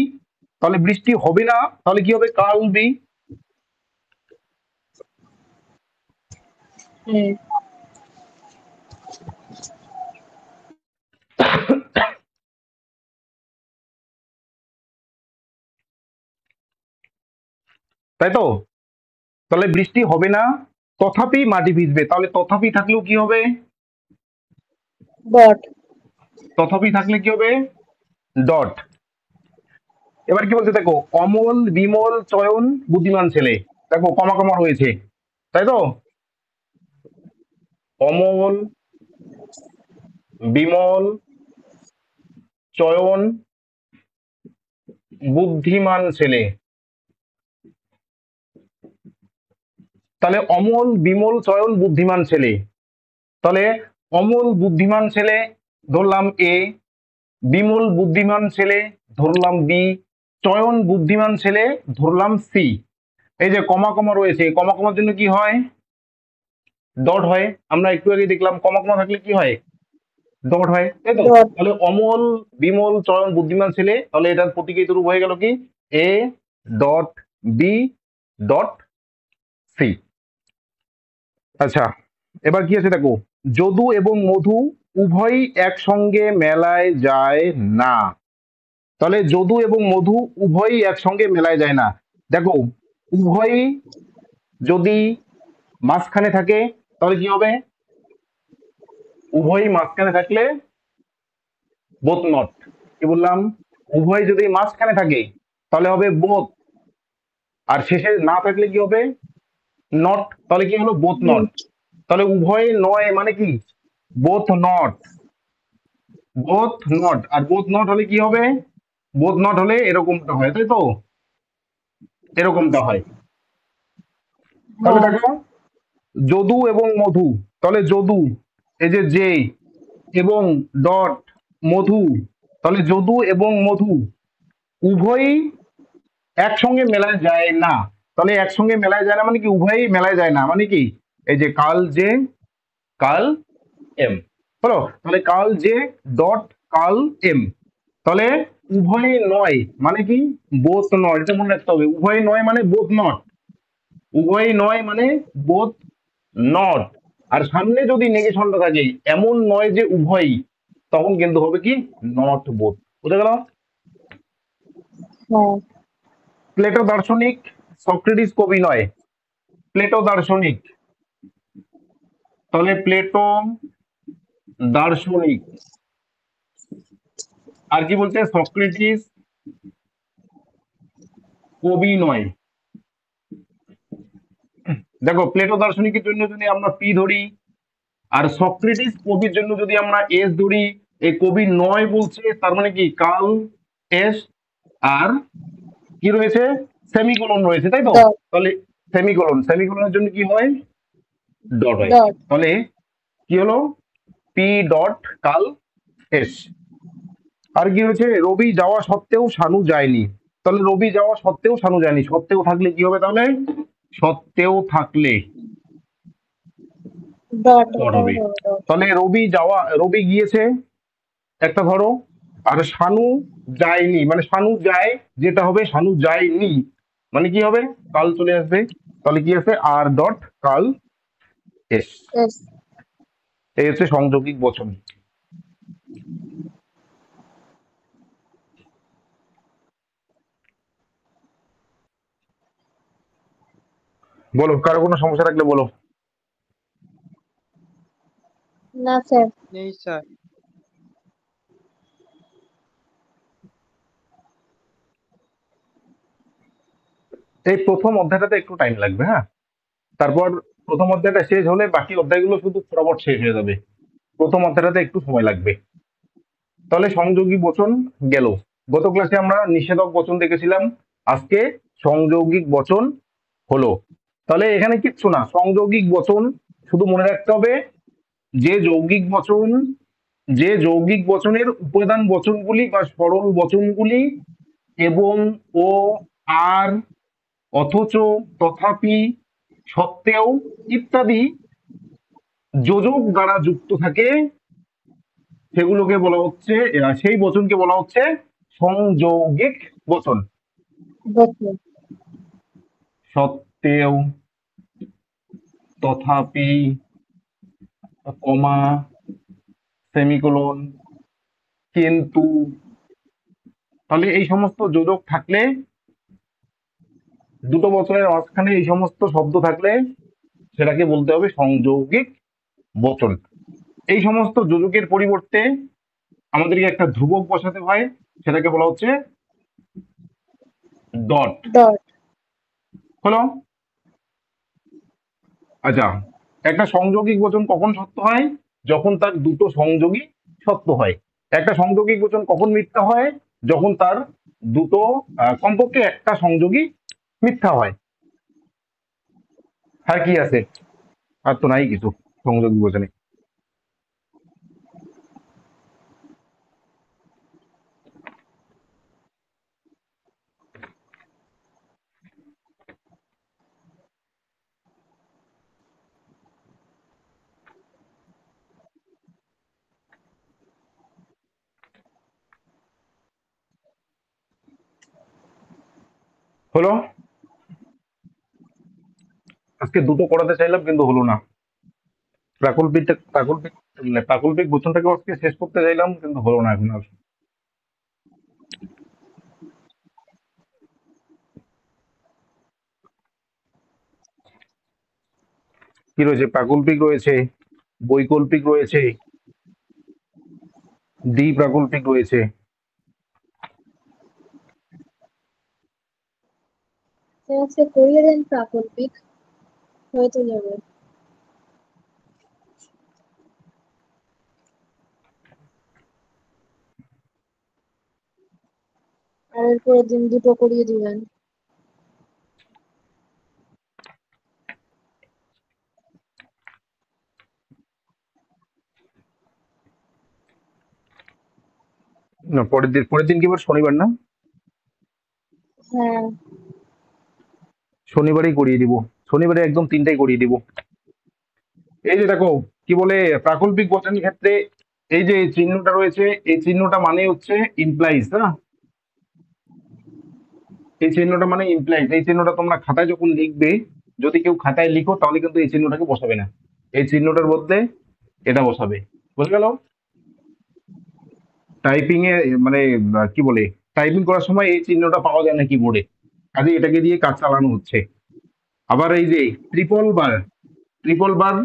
S1: তাহলে বৃষ্টি হবে না, তাহলে কি হবে কাল বি।
S3: হুম।
S1: তাই তো? তাহলে বৃষ্টি হবে না, তথাপি মাটি ভিজবে, তাহলে তথাপি থাকলেও কি হবে?
S3: ডট।
S1: তথাপি থাকলে কি হবে? ডট। এবার কি বলছে দেখো, অমল বিমল চয়ন বুদ্ধিমান ছেলে, দেখো কমা কমা রয়েছে, তাই তো? অমল বিমল চয়ন বুদ্ধিমান ছেলে, তাহলে অমল বিমল চয়ন বুদ্ধিমান ছেলে, তাহলে অমল বুদ্ধিমান ছেলে ধরলাম এ, বিমল বুদ্ধিমান ছেলে ধরলাম বি, চয়ন বুদ্ধিমান ছেলে ধরলাম সি। এই যে কমা কমা রয়েছে, কমা কমার জন্য কি হয়? ডট হয়। আমরা একটু আগে দেখলাম কমা কমা থাকলে কি হয়? ডট হয়, তাই তো?
S3: ডট।
S1: তাহলে অমল বিমল চয়ন বুদ্ধিমান ছেলে, তাহলে এটার প্রতীকী রূপ হয়ে গেল কি? A dot B dot C. আচ্ছা, এবার কি আছে দেখো, যদু এবং মধু উভয়ই একসঙ্গে মেলায় যায় না, তাহলে যদু এবং মধু উভয়ই একসঙ্গে মেলায় যায় না। দেখো উভয়ই যদি মাঝখানে থাকে তাহলে কি হবে? উভয়ই মাঝখানে থাকলে বোথ নট। কি বললাম? উভয় যদি মাঝখানে থাকে তাহলে হবে বোথ, আর শেষে না থাকলে কি হবে? নট। তাহলে কি হলো? Both not.
S3: নোট।
S1: তাহলে উভয় নয় মানে কি? Both not. বোথ নট, আর বোথ নট হলে কি হবে? বোথ নট হলে এরকমটা হয়, তাই তো? এরকমটা হয়। তাহলে
S3: হ্যাঁ।
S1: দেখো যদু এবং মধু, তাহলে যদু এই যে জে এবং ডট মধু, তাহলে যদু এবং মধু উভয়ই একসঙ্গে মেলায় যায় না। তাহলে একসঙ্গে মেলায় যায় না মানে কি? উভয়ই মেলায় যায় না মানে কি? এই যে কাল জে কাল এম হলো, তাহলে কাল জে ডট কাল এম, তাহলে উভয় নয় মানে কি? Both not. এটা মনে রাখতে হবে, উভয় নয় মানে বোথ নট। উভয় নয় মানে বোথ নট। আর সামনে যদি নেগেশনটা থাকে, এমন নয় যে উভয়ই, তখন কিন্তু হবে কি? Not both. বুঝে গেল?
S3: হ্যাঁ।
S1: প্লেটো দার্শনিক, সক্রেটিস কবি নয়। প্লেটো দার্শনিক, তাহলে প্লেটো দার্শনিক। আর কি বলছে? সক্রেটিস কবি নয়। দেখো প্লেটো দার্শনিকের জন্য যদি আমরা পি ধরি, আর সক্রেটিস কবির জন্য যদি আমরা এস ধরি, এই কবি নয় বলছে তার মানে কি? কাল এস, আর কি রয়েছে? সেমিকোলন রয়েছে, তাই তো?
S3: ডট।
S1: তাহলে সেমিকোলন, সেমিকোলনের জন্য কি হয়? ডট হয়।
S3: ডট।
S1: তাহলে কি হলো? পি ডট কাল এস। আর কি হয়েছে? রবি যাওয়া সত্ত্বেও শানু যায়নি, তাহলে রবি যাওয়া সত্ত্বেও শানু যায়নি, সত্ত্বেও থাকলে কি হবে তাহলে? সত্ত্বেও থাকলে
S3: ডট।
S1: ডট
S3: এটাই
S1: হবে।
S3: হবে ডট।
S1: তাহলে রবি গিয়েছে একটা ধরো, আর শানু যায়নি, মানে শানু যায় যেটা হবে, শানু যায়নি মানে কি হবে? কাল চলে আসবে, তাহলে কি আছে? আর ডট কাল এস।
S3: এস।
S1: এই হচ্ছে সংযোগিক বচন। বলো, কারো কোনো সমস্যা থাকলে বলো।
S3: না স্যার।
S4: নেই স্যার।
S1: এই প্রথম অধ্যায়টাতে একটু টাইম লাগবে, হ্যাঁ? তারপর প্রথম অধ্যায়টা শেষ হলে বাকি অধ্যায়গুলো শুধু ফটাফট শেষ হয়ে যাবে। প্রথম অধ্যায়টাতে একটু সময় লাগবে। তাহলে সংযোগী বচন গেল। গত ক্লাসে আমরা নিষেধক বচন দেখেছিলাম, আজকে সংযৌগিক বচন হলো। তাহলে এখানে কিচ্ছু না, সংযৌগিক বচন শুধু মনে রাখতে হবে যে যৌগিক বচন, যে যৌগিক বচনের উপাদান বচনগুলি বা সরল বচনগুলি এবং ও, আর, অথচ, তথাপি, সত্ত্বেও ইত্যাদি যোজক দ্বারা যুক্ত থাকে, সেগুলোকে বলা হচ্ছে সেই বচনকে বলা হচ্ছে সংযৌগিক বচন।
S3: বচন।
S1: সত্ত্বেও, তথাপি, কমা, সেমিকোলন, কিন্তু। তাহলে এই সমস্ত যোজক থাকলে, দুটো বচনের মাঝখানে এই সমস্ত শব্দ থাকলে সেটাকে বলতে হবে সংযৌগিক বচন। এই সমস্ত যোজকের পরিবর্তে আমাদেরকে একটা ধ্রুবক বসাতে হয়, সেটাকে বলা হচ্ছে ডট।
S3: ডট।
S1: হলো? আচ্ছা, একটা সংযোগিক বচন কখন সত্য হয়? যখন তার দুটো সংযোগী সত্য হয়। একটা সংযোগিক বচন কখন মিথ্যা হয়? যখন তার দুটো কমপক্ষে একটা সংযোগী মিথ্যা হয়। আর কি আছে? আর তো নাই কিছু সংযোগী বচনে। হলো? আজকে দুটো করাতে চাইলাম কিন্তু হলো না। প্রাকল্পিক বচনটাকে আজকে শেষ করতে চাইলাম কিন্তু হলো না এখন আর। কি রয়েছে? প্রাকল্পিক রয়েছে, বৈকল্পিক রয়েছে, দ্বিপ্রাকল্পিক রয়েছে।
S3: আজকে করিয়ে দেন প্রাকল্পিক, হয়তো যাবে। আর এরপরের দিন দুটো করিয়ে দিবেন।
S1: না, পরের দিন কি বার? শনিবার না?
S3: হ্যাঁ।
S1: শনিবারই করিয়ে দিব। শনিবারে একদম তিনটাই করিয়ে দিব। এই যে দেখো, কি বলে, প্রাকল্পিক বচনের ক্ষেত্রে এই যে চিহ্নটা রয়েছে, এই চিহ্নটা মানে হচ্ছে ইমপ্লাইজ না? এই চিহ্নটা মানে ইমপ্লাইজ। এই চিহ্নটা তোমরা খাতায় যখন লিখবে, যদি কেউ খাতায় লিখো তাহলে কিন্তু এই চিহ্নটাকে বসাবে না, এই চিহ্নটার বদলে এটা বসাবে। বুঝে গেল? টাইপিং এ মানে কি বলে, টাইপিং করার সময় এই চিহ্নটা পাওয়া যায় না কিবোর্ডে, কাজে এটাকে দিয়ে কাজ চালানো হচ্ছে। আবার এই যে ট্রিপল বার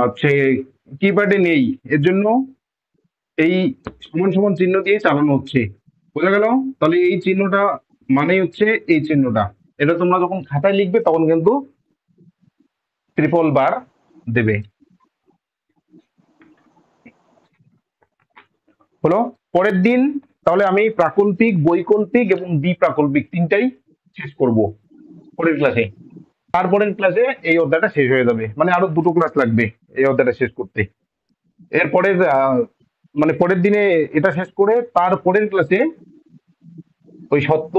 S1: হচ্ছে কিপ্যাডে নেই, এর জন্য এই সমান সমান চিহ্ন দিয়ে চালানো হচ্ছে। বোঝা গেল? তাহলে এই চিহ্নটা মানে হচ্ছে এই চিহ্নটা, এটা তোমরা যখন খাতায় লিখবে তখন কিন্তু ট্রিপল বার দেবে। হলো? পরের দিন তাহলে আমি প্রাকল্পিক, বৈকল্পিক এবং দ্বিপ্রাকল্পিক তিনটাই শেষ করব পরের ক্লাসে। তারপরের ক্লাসে এই অধ্যায়টা শেষ হয়ে যাবে, মানে আরো দুটো ক্লাস লাগবে এই অধ্যায়টা শেষ করতে। এরপরের মানে পরের দিনে এটা শেষ করে তারপরের ক্লাসে ওই সত্য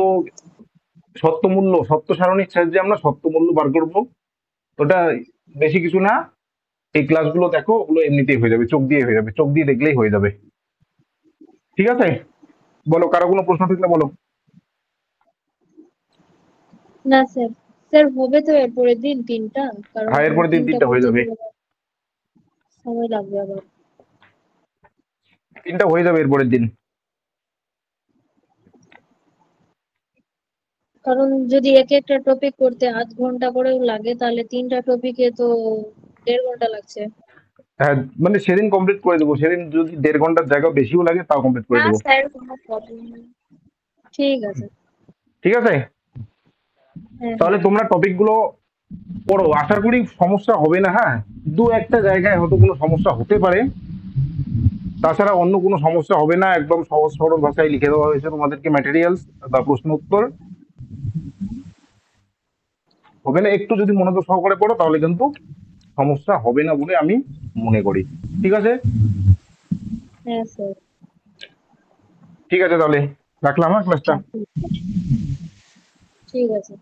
S1: সারণীর সাহায্যে আমরা সত্য মূল্য বার করবো। ওটা বেশি কিছু না, এই ক্লাসগুলো দেখো, ওগুলো এমনিতেই হয়ে যাবে, চোখ দিয়ে হয়ে যাবে, চোখ দিয়ে দেখলেই হয়ে যাবে। ঠিক আছে? বলো, কারো কোনো প্রশ্ন থাকলে বলো।
S3: না স্যার, স্যার হবে তো এরপরের দিন তিনটা? কারণ
S1: হ্যাঁ, এরপরের দিন
S3: তিনটা
S1: তিনটা হয়ে
S3: করতে
S1: যাবে।
S3: গেলে সময় লাগবে আবার।
S1: তিনটা হয়ে যাবে এরপরের দিন।
S3: কারণ যদি এক একটা টপিক করতে 8 ঘন্টা করেও লাগে, তাহলে তিনটা টপিকে তো 1.5 ঘন্টা লাগছে।
S1: হ্যাঁ, মানে সেদিন কমপ্লিট করে দেবো, সেদিন যদি 1.5 ঘন্টার জায়গা বেশিও লাগে তাও কমপ্লিট করে
S2: না
S1: দেবো।
S2: স্যার, কোনো প্রবলেম নেই।
S3: ঠিক আছে।
S1: ঠিক আছে?
S3: হ্যাঁ,
S1: তাহলে
S3: হ্যাঁ।
S1: তোমরা টপিক গুলো পড়ো, আশা করি সমস্যা হবে না। হ্যাঁ, দু একটা জায়গায় হয়তো কোনো সমস্যা হতে পারে, তাছাড়া অন্য কোনো সমস্যা হবে না। একদম সহজ সরল ভাষায় লিখে দেওয়া হয়েছে তোমাদেরকে ম্যাটেরিয়ালস বা প্রশ্ন উত্তর। হবে না, একটু যদি মনোযোগ সহকারে পড়ো তাহলে কিন্তু সমস্যা হবে না বলে আমি মনে করি। ঠিক আছে?
S3: হ্যাঁ স্যার।
S1: ঠিক আছে, তাহলে রাখলাম হ্যাঁ ক্লাসটা।
S3: ঠিক আছে।